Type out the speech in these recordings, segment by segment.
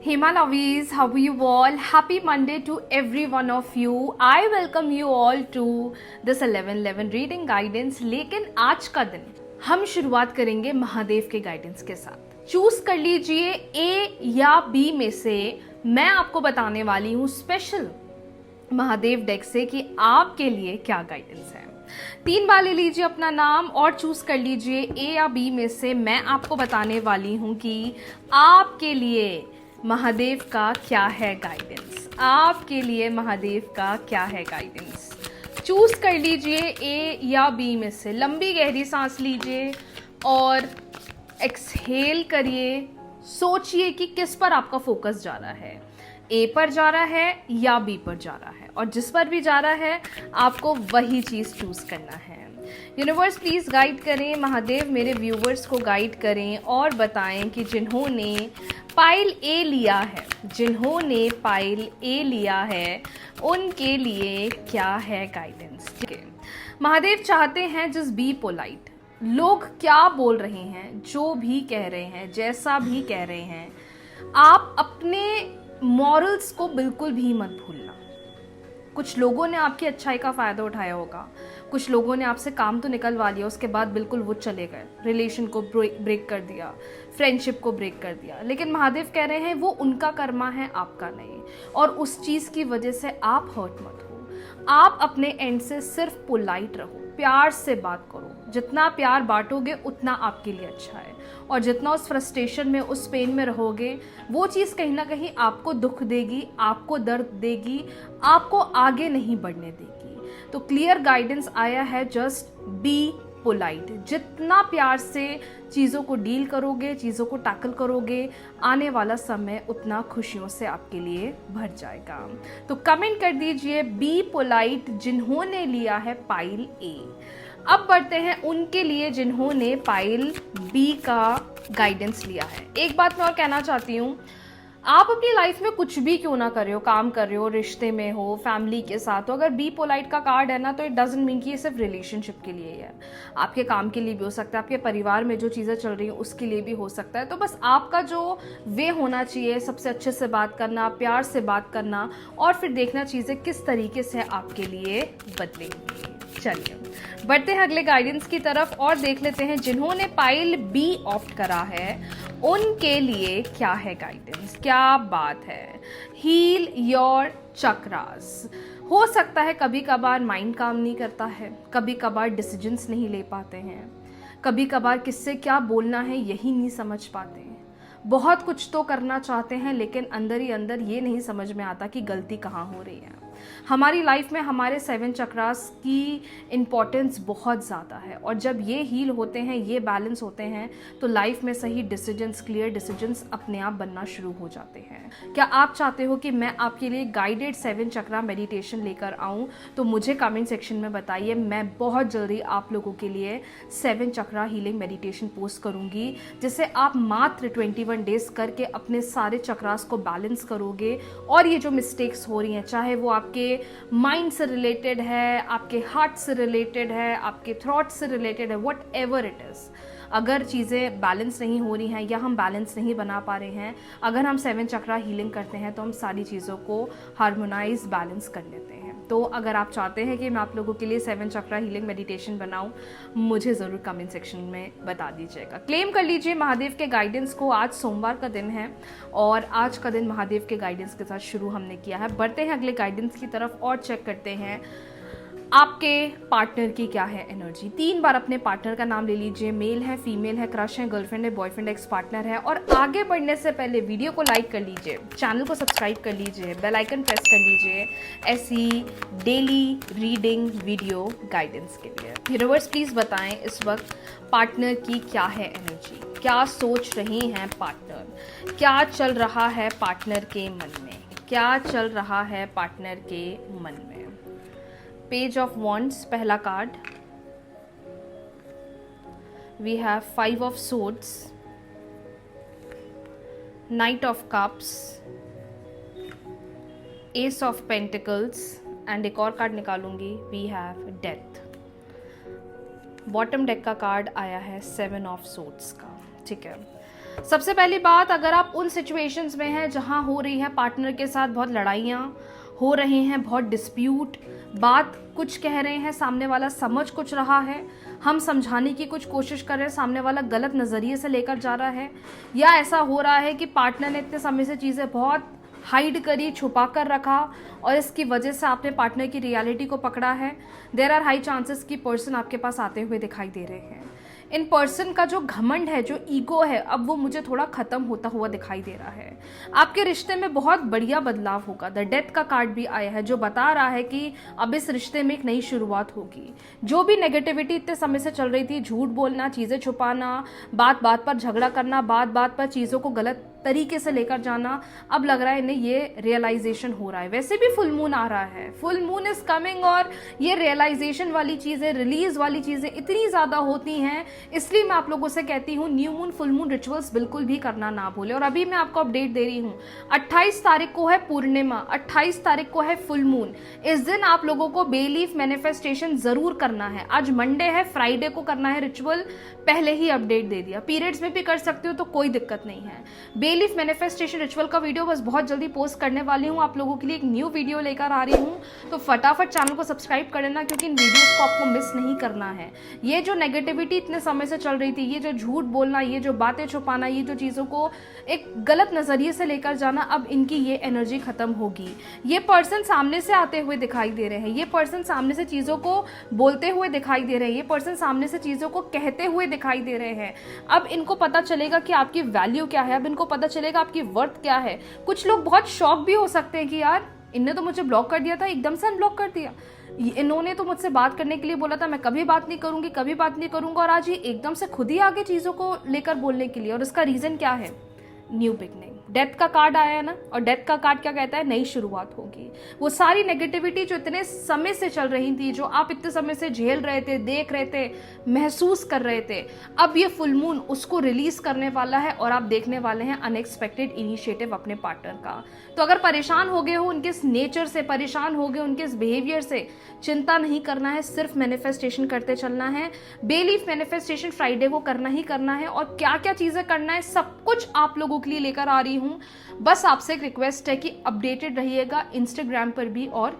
Hema Lovies, how are you all? Happy Monday to every one of you. I welcome you all to this 11-11 reading guidance. लेकिन आज का दिन हम शुरुआत करेंगे महादेव के गाइडेंस के साथ. चूज कर लीजिए ए या बी में से. मैं आपको बताने वाली हूँ स्पेशल महादेव डेक से कि आपके लिए क्या गाइडेंस है. 3 बार ले लीजिए अपना नाम और चूज कर लीजिए ए या बी में से. मैं आपको बताने वाली हूँ कि आपके लिए महादेव का क्या है गाइडेंस. आपके लिए महादेव का क्या है गाइडेंस. चूज कर लीजिए ए या बी में से. लंबी गहरी सांस लीजिए और एक्सहेल करिए. सोचिए कि किस पर आपका फोकस जा रहा है. ए पर जा रहा है या बी पर जा रहा है, और जिस पर भी जा रहा है आपको वही चीज चूज करना है. यूनिवर्स प्लीज गाइड करें. महादेव मेरे व्यूवर्स को गाइड करें और बताएं कि जिन्होंने पाइल ए लिया है, जिन्होंने पाइल ए लिया है उनके लिए क्या है गाइडेंस. ठीक है, महादेव चाहते हैं जस्ट बी पोलाइट. लोग क्या बोल रहे हैं, जो भी कह रहे हैं, जैसा भी कह रहे हैं, आप अपने मॉरल्स को बिल्कुल भी मत भूलना. कुछ लोगों ने आपकी अच्छाई का फ़ायदा उठाया होगा, कुछ लोगों ने आपसे काम तो निकलवा लिया, उसके बाद बिल्कुल वो चले गए, रिलेशन को ब्रेक कर दिया, फ्रेंडशिप को ब्रेक कर दिया. लेकिन महादेव कह रहे हैं वो उनका कर्मा है, आपका नहीं. और उस चीज़ की वजह से आप हर्ट मत हो. आप अपने एंड से सिर्फ पोलाइट रहो, प्यार से बात करो. जितना प्यार बांटोगे उतना आपके लिए अच्छा है, और जितना उस फ्रस्ट्रेशन में, उस पेन में रहोगे, वो चीज़ कहीं ना कहीं आपको दुख देगी, आपको दर्द देगी, आपको आगे नहीं बढ़ने देगी. तो क्लियर गाइडेंस आया है जस्ट बी पोलाइट. जितना प्यार से चीज़ों को डील करोगे, चीज़ों को टैकल करोगे, आने वाला समय उतना खुशियों से आपके लिए भर जाएगा. तो कमेंट कर दीजिए बी पोलाइट जिन्होंने लिया है पाइल ए. अब बढ़ते हैं उनके लिए जिन्होंने पाइल बी का गाइडेंस लिया है. एक बात मैं और कहना चाहती हूँ, आप अपनी लाइफ में कुछ भी क्यों ना कर रहे हो, काम कर रहे हो, रिश्ते में हो, फैमिली के साथ हो, अगर बी पोलाइट का कार्ड है ना, तो इट डजंट मीन कि ये सिर्फ रिलेशनशिप के लिए ही है. आपके काम के लिए भी हो सकता है, आपके परिवार में जो चीज़ें चल रही हैं उसके लिए भी हो सकता है. तो बस आपका जो वे होना चाहिए, सबसे अच्छे से बात करना, प्यार से बात करना, और फिर देखना चीज़ें किस तरीके से आपके लिए बदलेंगी. चलिए बढ़ते हैं अगले गाइडेंस की तरफ और देख लेते हैं जिन्होंने पाइल बी ऑप्ट करा है उनके लिए क्या है गाइडेंस. क्या बात है. Heal your chakras. हो सकता है कभी कभार माइंड काम नहीं करता है, कभी कभार डिसीजंस नहीं ले पाते हैं, कभी कभार किससे क्या बोलना है यही नहीं समझ पाते हैं. बहुत कुछ तो करना चाहते हैं लेकिन अंदर ही अंदर ये नहीं समझ में आता कि गलती कहाँ हो रही है. हमारी लाइफ में हमारे 7 चक्रास की इम्पॉर्टेंस बहुत ज़्यादा है, और जब ये हील होते हैं, ये बैलेंस होते हैं, तो लाइफ में सही डिसीजंस, क्लियर डिसीजंस अपने आप बनना शुरू हो जाते हैं. क्या आप चाहते हो कि मैं आपके लिए गाइडेड 7 चक्रा मेडिटेशन लेकर आऊँ? तो मुझे कमेंट सेक्शन में बताइए. मैं बहुत जल्दी आप लोगों के लिए 7 चक्रा हीलिंग मेडिटेशन पोस्ट करूँगी, जिससे आप मात्र 21 डेज करके अपने सारे चक्रास को बैलेंस करोगे. और ये जो मिस्टेक्स हो रही हैं, चाहे वो आपके माइंड से रिलेटेड है, आपके हार्ट से रिलेटेड है, आपके थॉट से रिलेटेड है, व्हाट एवर इट इज़, अगर चीज़ें बैलेंस नहीं हो रही हैं या हम बैलेंस नहीं बना पा रहे हैं, अगर हम 7 चक्रा हीलिंग करते हैं तो हम सारी चीज़ों को हार्मोनाइज बैलेंस कर लेते हैं. तो अगर आप चाहते हैं कि मैं आप लोगों के लिए 7 चक्रा हीलिंग मेडिटेशन बनाऊं, मुझे ज़रूर कमेंट सेक्शन में बता दीजिएगा. क्लेम कर लीजिए महादेव के गाइडेंस को. आज सोमवार का दिन है और आज का दिन महादेव के गाइडेंस के साथ शुरू हमने किया है. बढ़ते हैं अगले गाइडेंस की तरफ और चेक करते हैं आपके पार्टनर की क्या है एनर्जी. 3 बार अपने पार्टनर का नाम ले लीजिए. मेल है, फीमेल है, क्रश है, गर्लफ्रेंड है, बॉयफ्रेंड, एक्स पार्टनर है. और आगे बढ़ने से पहले वीडियो को लाइक कर लीजिए, चैनल को सब्सक्राइब कर लीजिए, बेल आइकन प्रेस कर लीजिए ऐसी डेली रीडिंग वीडियो गाइडेंस के लिए. यूनिवर्स प्लीज़ बताएं इस वक्त पार्टनर की क्या है एनर्जी. क्या सोच रहे हैं पार्टनर, क्या चल रहा है पार्टनर के मन में, क्या चल रहा है पार्टनर के मन में. पेज ऑफ वॉन्ड्स पहला card. We have 5 of swords, knight of cups, ace of pentacles, and एक और कार्ड निकालूंगी. We have death. Bottom deck का कार्ड आया है 7 ऑफ सोर्ड्स का. ठीक है, सबसे पहली बात, अगर आप उन सिचुएशंस में हैं जहां हो रही है पार्टनर के साथ बहुत लड़ाइयाँ हो रही हैं, बहुत डिस्प्यूट, बात कुछ कह रहे हैं, सामने वाला समझ कुछ रहा है, हम समझाने की कुछ कोशिश कर रहे हैं, सामने वाला गलत नज़रिए से लेकर जा रहा है, या ऐसा हो रहा है कि पार्टनर ने इतने समय से चीज़ें बहुत हाइड करी, छुपा कर रखा और इसकी वजह से आपने पार्टनर की रियलिटी को पकड़ा है, देयर आर हाई चांसेस कि पर्सन आपके पास आते हुए दिखाई दे रहे हैं। इन पर्सन का जो घमंड है, जो ईगो है, अब वो मुझे थोड़ा खत्म होता हुआ दिखाई दे रहा है। आपके रिश्ते में बहुत बढ़िया बदलाव होगा। द डेथ का कार्ड भी आया है जो बता रहा है कि अब इस रिश्ते में एक नई शुरुआत होगी। जो भी नेगेटिविटी इतने समय से चल रही थी, झूठ बोलना, चीज़ें छुपाना, बात बात पर झगड़ा करना, बात बात पर चीज़ों को गलत तरीके से लेकर जाना, अब लग रहा है इन्हें ये रियलाइजेशन हो रहा है। वैसे भी फुल मून आ रहा है, फुल मून इज कमिंग, और ये रियलाइजेशन वाली चीज़ें, रिलीज वाली चीज़ें इतनी ज़्यादा होती हैं, इसलिए मैं आप लोगों से कहती हूँ new moon, full moon rituals बिल्कुल भी करना ना भूलें। और अभी मैं आपको अपडेट दे रही हूँ, 28 तारीख को है पूर्णिमा, 28 तारीख को है फुल मून। इस दिन आप लोगों को बे लीफ मैनिफेस्टेशन जरूर करना है। आज मंडे है, फ्राइडे को करना है रिचुअल, पहले ही अपडेट दे दिया। पीरियड्स में भी कर सकते हो तो कोई दिक्कत नहीं है। बे लीफ मैनिफेस्टेशन रिचुअल का वीडियो बस बहुत जल्दी पोस्ट करने वाली हूँ, आप लोगों के लिए एक न्यू वीडियो लेकर आ रही हूँ, तो फटाफट चैनल को सब्सक्राइब कर लेना, क्योंकि इन वीडियोस को आपको मिस नहीं करना है। ये जो नेगेटिविटी इतने समय से चल रही थी, ये जो झूठ बोलना, ये जो बातें छुपाना, ये जो चीज़ों को एक गलत नज़रिए से लेकर जाना, अब इनकी ये एनर्जी खत्म होगी। ये पर्सन सामने से आते हुए दिखाई दे रहे हैं, ये पर्सन सामने से चीज़ों को बोलते हुए दिखाई दे रहे हैं, ये पर्सन सामने से चीज़ों को कहते हुए दिखाई दे रहे हैं। अब इनको पता चलेगा कि आपकी वैल्यू क्या है, अब इनको पता चलेगा आपकी वर्थ क्या है। कुछ लोग बहुत शॉक भी हो सकते हैं कि यार इनने तो मुझे ब्लॉक कर दिया था, एकदम से अनब्लॉक कर दिया, इन्होंने तो मुझसे बात करने के लिए बोला था, मैं कभी बात नहीं करूंगी, कभी बात नहीं करूंगा, और आज ये एकदम से खुद ही आगे चीज़ों को लेकर बोलने के लिए। और इसका रीज़न क्या है? New beginning. डेथ का कार्ड आया है ना, और डेथ का कार्ड क्या कहता है? नई शुरुआत होगी। वो सारी नेगेटिविटी जो इतने समय से चल रही थी, जो आप इतने समय से झेल रहे थे, देख रहे थे, महसूस कर रहे थे, अब ये फुल मून उसको रिलीज करने वाला है और आप देखने वाले हैं अनएक्सपेक्टेड इनिशिएटिव अपने पार्टनर का। तो अगर परेशान हो गए हो उनके इस नेचर से, परेशान हो गए उनके इस बिहेवियर से, चिंता नहीं करना है, सिर्फ मैनिफेस्टेशन करते चलना है। बे लीफ मैनिफेस्टेशन फ्राइडे को करना ही करना है, और क्या क्या चीजें करना है सब कुछ आप लोगों के लिए लेकर आ रही हूं। बस आपसे एक रिक्वेस्ट है कि अपडेटेड रहिएगा इंस्टाग्राम पर भी और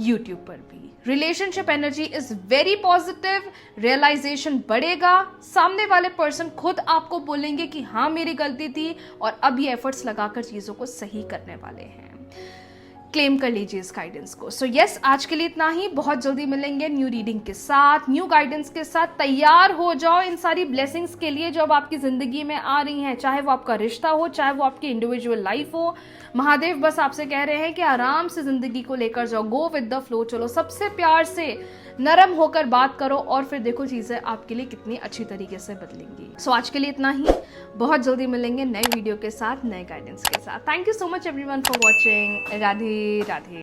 यूट्यूब पर भी। Relationship energy is very positive, realisation बढ़ेगा, सामने वाले पर्सन खुद आपको बोलेंगे कि हाँ मेरी गलती थी, और अब ये एफर्ट्स लगाकर चीजों को सही करने वाले हैं। क्लेम कर लीजिए इस गाइडेंस को। सो यस, आज के लिए इतना ही। बहुत जल्दी मिलेंगे न्यू रीडिंग के साथ, न्यू गाइडेंस के साथ। तैयार हो जाओ इन सारी ब्लेसिंग्स के लिए जो अब आपकी जिंदगी में आ रही हैं, चाहे वो आपका रिश्ता हो, चाहे वो आपकी इंडिविजुअल लाइफ हो। महादेव बस आपसे कह रहे हैं कि आराम से जिंदगी को लेकर जाओ, गो विद द फ्लो, चलो सबसे प्यार से नरम होकर बात करो, और फिर देखो चीजें आपके लिए कितनी अच्छी तरीके से बदलेंगी। सो आज के लिए इतना ही। बहुत जल्दी मिलेंगे नए वीडियो के साथ, नए गाइडेंस के साथ। Thank you so much everyone for watching. Radhe Radhe.